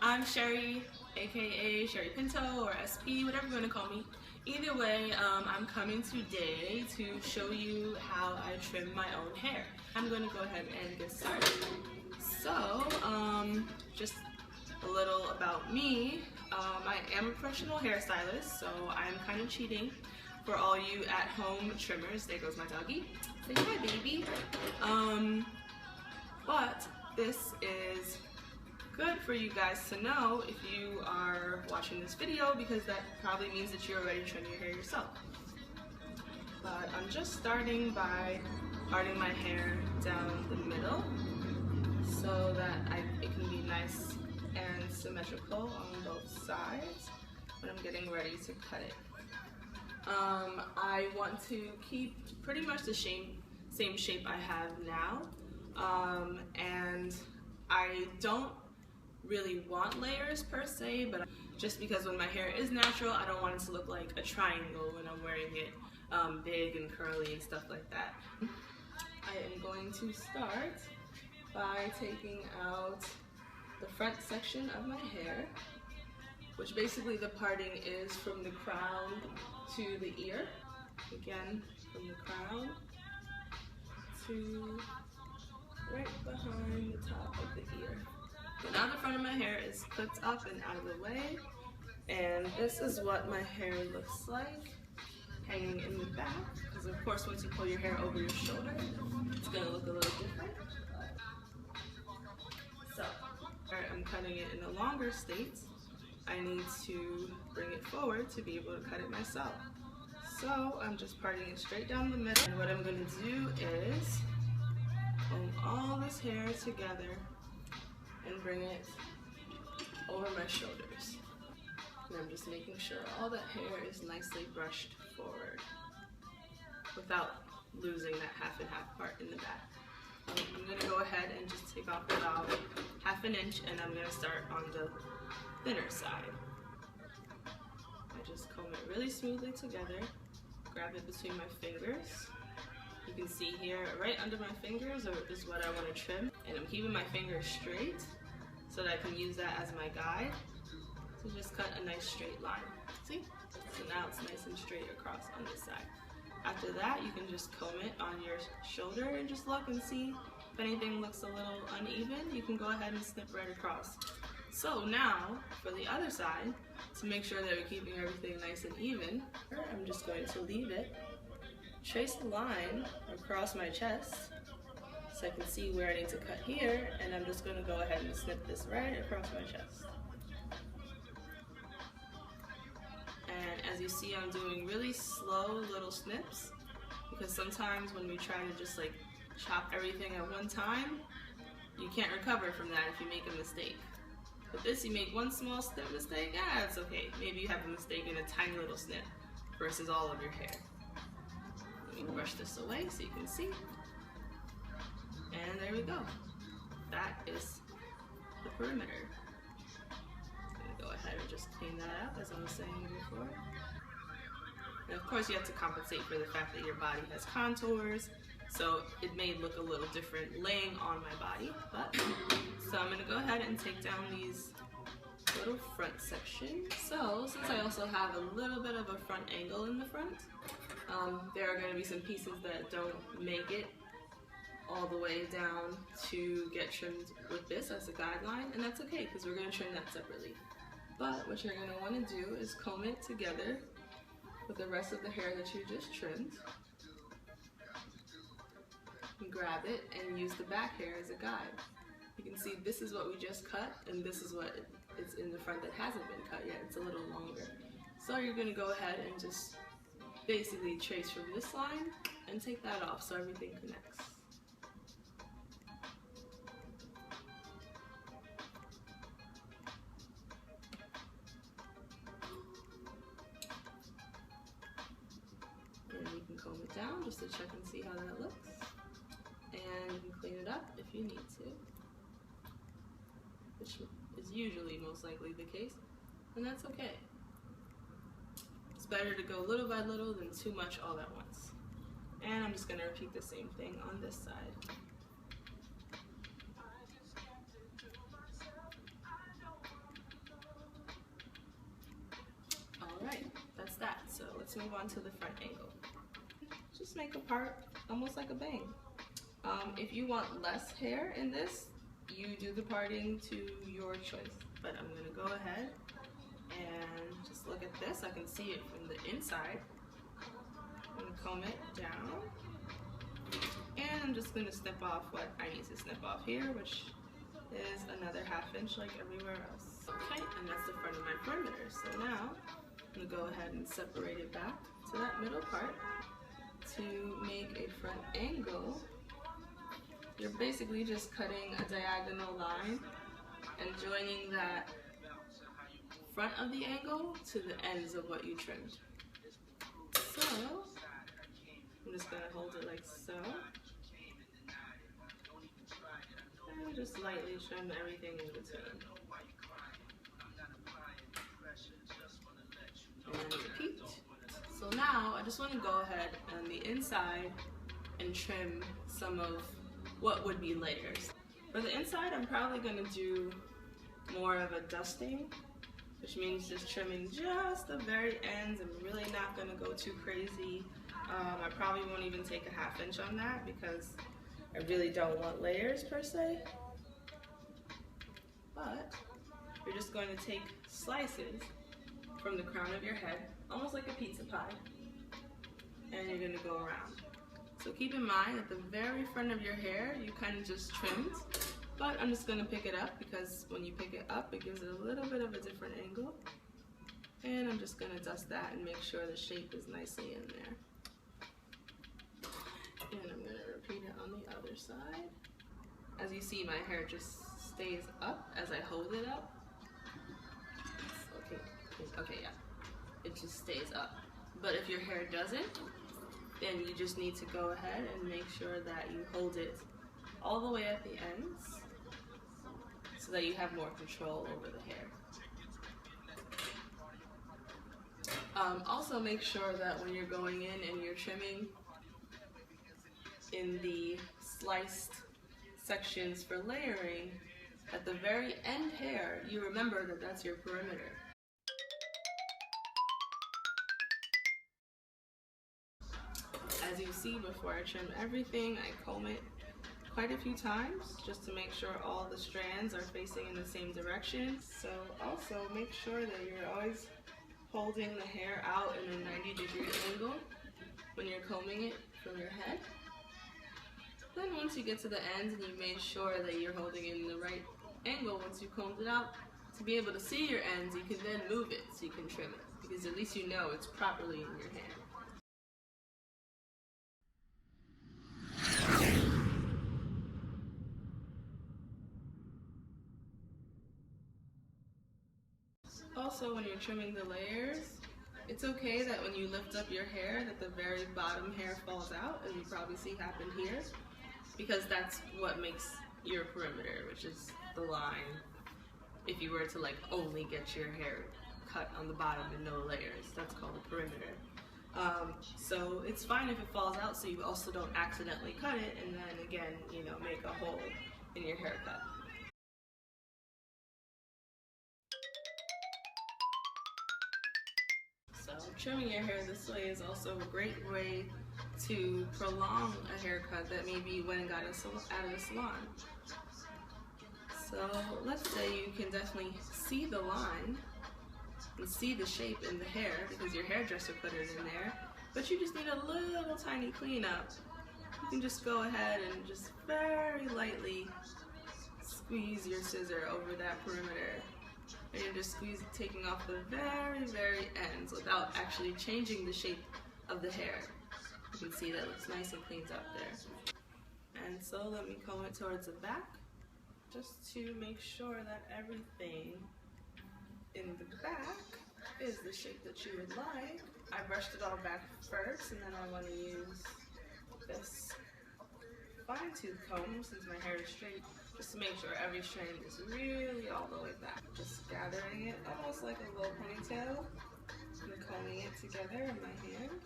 I'm Sherry, aka Sherry Pinto or SP, whatever you want to call me. Either way, I'm coming today to show you how I trim my own hair. I'm going to go ahead and get started. So, just a little about me. I am a professional hairstylist, so I'm kind of cheating for all you at-home trimmers. There goes my doggy. Say hi, baby. But this is good for you guys to know if you are watching this video, because that probably means that you're already trimming your hair yourself. But I'm just starting by parting my hair down the middle so that it can be nice and symmetrical on both sides when I'm getting ready to cut it. I want to keep pretty much the same shape I have now, and I don't really want layers per se, but just because when my hair is natural, I don't want it to look like a triangle when I'm wearing it big and curly and stuff like that. I am going to start by taking out the front section of my hair, which basically the parting is from the crown to the ear. Again, from the crown to right behind the top of the ear. So now the front of my hair is clipped up and out of the way, and this is what my hair looks like hanging in the back, because of course once you pull your hair over your shoulder, it's going to look a little different. So, I'm cutting it in a longer state. I need to bring it forward to be able to cut it myself. So I'm just parting it straight down the middle, and what I'm going to do is comb all this hair together and bring it over my shoulders. And I'm just making sure all that hair is nicely brushed forward without losing that half and half part in the back. I'm going to go ahead and just take off about ½ an inch, and I'm going to start on the thinner side. I just comb it really smoothly together, grab it between my fingers. You can see here, right under my fingers is what I want to trim, and I'm keeping my fingers straight so that I can use that as my guide to just cut a nice straight line. See? So now it's nice and straight across on this side. After that, you can just comb it on your shoulder and just look and see if anything looks a little uneven. You can go ahead and snip right across. So now, for the other side, to make sure that we're keeping everything nice and even, I'm just going to leave it, trace a line across my chest so I can see where I need to cut here, and I'm just going to go ahead and snip this right across my chest. And as you see, I'm doing really slow little snips, because sometimes when we try to just like chop everything at one time, you can't recover from that if you make a mistake. With this, you make one small snip mistake, it's okay. Maybe you have a mistake in a tiny little snip versus all of your hair. Let me brush this away so you can see. And there we go. That is the perimeter. I'm gonna go ahead and just clean that up, as I was saying before. And of course, you have to compensate for the fact that your body has contours, so it may look a little different laying on my body. But so I'm gonna go ahead and take down these little front sections. So since I also have a little bit of a front angle in the front, there are going to be some pieces that don't make it all the way down to get trimmed with this as a guideline, and that's okay because we're going to trim that separately. But what you're going to want to do is comb it together with the rest of the hair that you just trimmed, and grab it and use the back hair as a guide. You can see this is what we just cut, and this is what is in the front that hasn't been cut yet. It's a little longer. So you're going to go ahead and just basically trace from this line and take that off so everything connects. And you can comb it down just to check and see how that looks. And you can clean it up if you need to, which is usually most likely the case, and that's okay. It's better to go little by little than too much all at once. And I'm just going to repeat the same thing on this side. move on to the front angle. Just make a part almost like a bang. If you want less hair in this, you do the parting to your choice. But I'm gonna go ahead and just look at this. I can see it from the inside. I'm gonna comb it down. And I'm just gonna snip off what I need to snip off here, which is another 1/2 inch like everywhere else. Okay, and that's the front of my perimeter. So now I'm gonna go ahead and separate it back to that middle part. To make a front angle, you're basically just cutting a diagonal line and joining that front of the angle to the ends of what you trimmed. So I'm just gonna hold it like so. And just lightly trim everything in between. And repeat. So now I just want to go ahead on the inside and trim some of what would be layers. For the inside, I'm probably going to do more of a dusting, which means just trimming just the very ends. I'm really not going to go too crazy. I probably won't even take a 1/2 inch on that because I really don't want layers per se. But you're just going to take slices from the crown of your head, almost like a pizza pie, and you're going to go around. So keep in mind at the very front of your hair you kind of just trimmed, but I'm just going to pick it up because when you pick it up it gives it a little bit of a different angle, and I'm just going to dust that and make sure the shape is nicely in there. And I'm going to repeat it on the other side. As you see, my hair just stays up as I hold it up. Okay, yeah, it just stays up. But if your hair doesn't, then you just need to go ahead and make sure that you hold it all the way at the ends so that you have more control over the hair. Also make sure that when you're going in and you're trimming in the sliced sections for layering, at the very end hair, you remember that that's your perimeter. As you see, before I trim everything, I comb it quite a few times just to make sure all the strands are facing in the same direction. So also make sure that you're always holding the hair out in a 90-degree angle when you're combing it from your head. Then once you get to the ends and you made sure that you're holding it in the right angle once you combed it out, to be able to see your ends, you can then move it so you can trim it, because at least you know it's properly in your hand. Also, when you're trimming the layers, it's okay that when you lift up your hair that the very bottom hair falls out, as you probably see happen here, because that's what makes your perimeter, which is the line. If you were to like only get your hair cut on the bottom and no layers, that's called a perimeter. So it's fine if it falls out, so you also don't accidentally cut it and then again, you know, make a hole in your haircut. So trimming your hair this way is also a great way to prolong a haircut that maybe you went and got out of a salon. So let's say you can definitely see the line and see the shape in the hair because your hairdresser put it in there, but you just need a little tiny cleanup. You can just go ahead and just very lightly squeeze your scissor over that perimeter, and you're just taking off the very, very ends without actually changing the shape of the hair. You can see that looks nice and cleaned up there. And so let me comb it towards the back, just to make sure that everything in the back is the shape that you would like. I brushed it all back first, and then I want to use this fine tooth comb, since my hair is straight, just to make sure every strand is really all the way back. Just gathering it almost like a little ponytail and combing it together in my hand,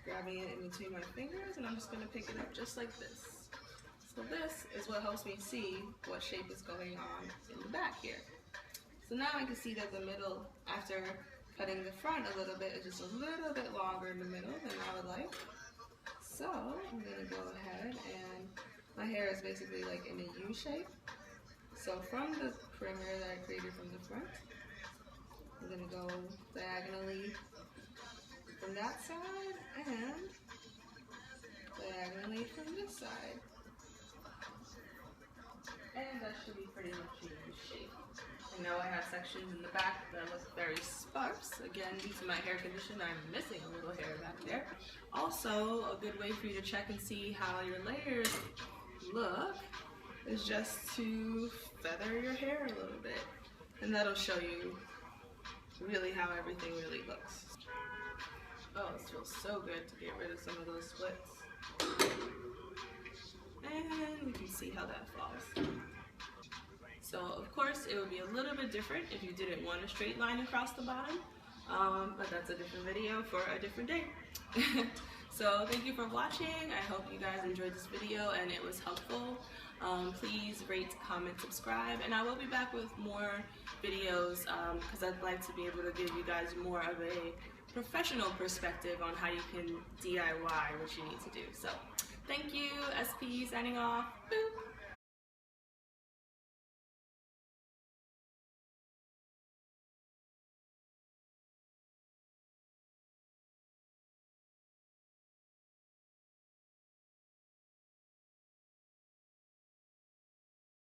grabbing it in between my fingers, and I'm just going to pick it up just like this. So this is what helps me see what shape is going on in the back here. So now I can see that the middle, after cutting the front a little bit is just a little bit longer in the middle than I would like. So I'm going to go ahead, and my hair is basically like in a U shape. So from the perimeter that I created from the front, I'm going to go diagonally from that side and diagonally from this side. And that should be pretty much in U shape. I know I have sections in the back that look very sparse. Again, due to my hair condition, I'm missing a little hair back there. Also, a good way for you to check and see how your layers look is just to feather your hair a little bit. And that'll show you really how everything really looks. Oh, it feels so good to get rid of some of those splits. And we can see how that falls. So of course it would be a little bit different if you didn't want a straight line across the bottom, but that's a different video for a different day. So thank you for watching. I hope you guys enjoyed this video and it was helpful. Please rate, comment, subscribe, and I will be back with more videos because I'd like to be able to give you guys more of a professional perspective on how you can DIY what you need to do. So thank you, SP signing off. Boop.